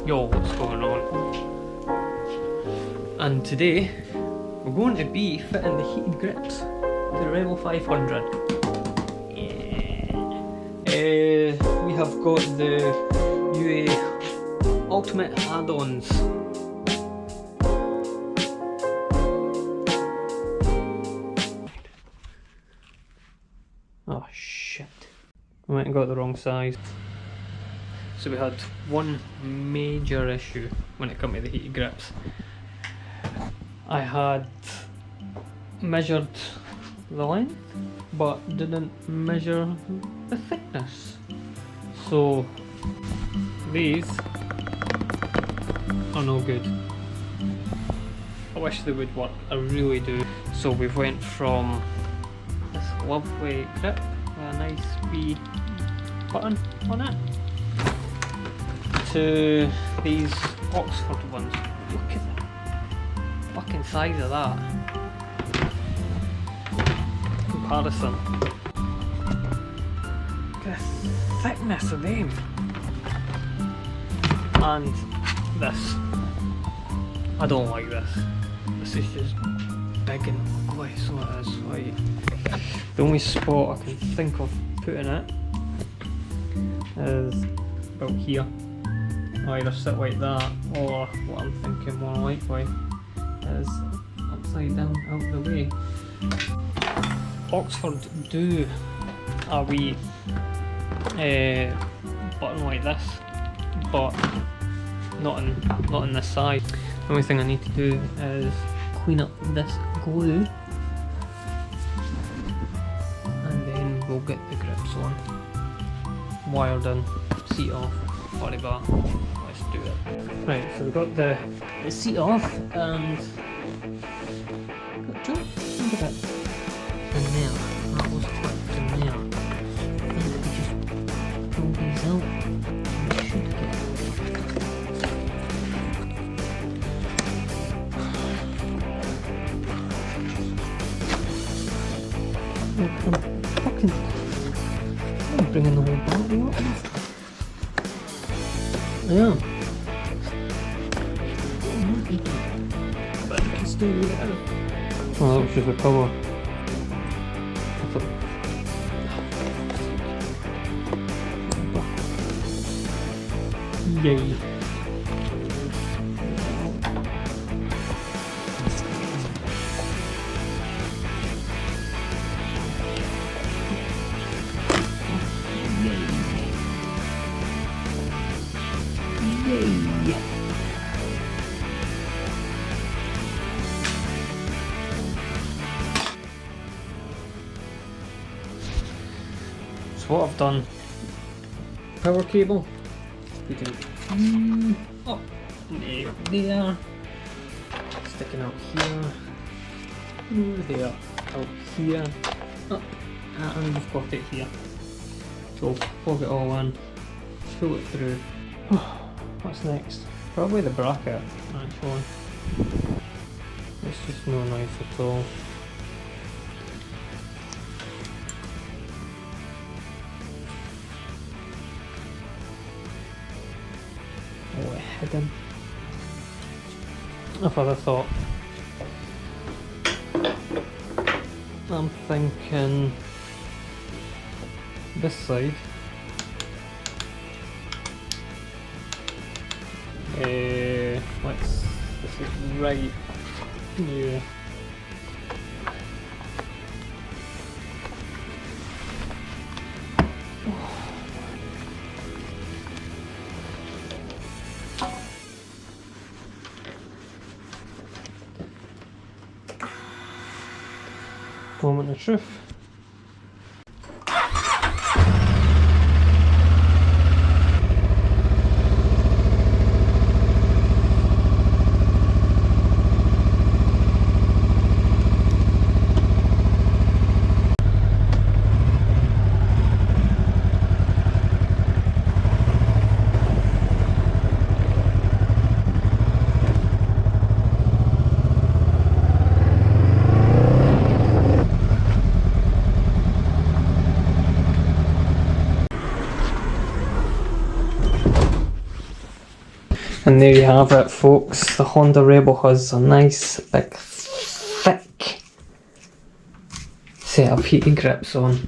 Yo, what's going on? And today we're going to be fitting the heated grips to the Rebel 500. Yeah. We have got the UA Ultimate add-ons. Oh shit, I went and got the wrong size. So we had one major issue when it came to the heated grips. I had measured the length but didn't measure the thickness. So these are no good. I wish they would work, I really do. So we've went from this lovely grip with a nice wee button on it to these Oxford ones. Look at the fucking size of that. Comparison. Look at the thickness of them. And this. I don't like this. This is just big and ugly, so it is. Like, the only spot I can think of putting it is about here. I either sit like that, or what I'm thinking more likely is upside down out the way. Oxford do a wee button like this, but not in this side. The only thing I need to do is clean up this glue, and then we'll get the grips on. Wired in, seat off, body bar. Let's do it. Right, so we've got the seat off and look at that. And there, that was clipped in there. I think we just pull these out. We should get I'm bringing the whole body up. Yeah. But you can still get it out. Oh, that was just a cover. Yay. So what I've done, power cable, put it up there, sticking out here, there, out here, up, and we've got it here. So plug it all in, pull it through. What's next? Probably the bracket, actually. It's just no nice at all. Oh, hidden. I've had a thought. I'm thinking this side. This is right here. Moment of truth. And there you have it, folks. The Honda Rebel has a nice big thick set of heated grips on.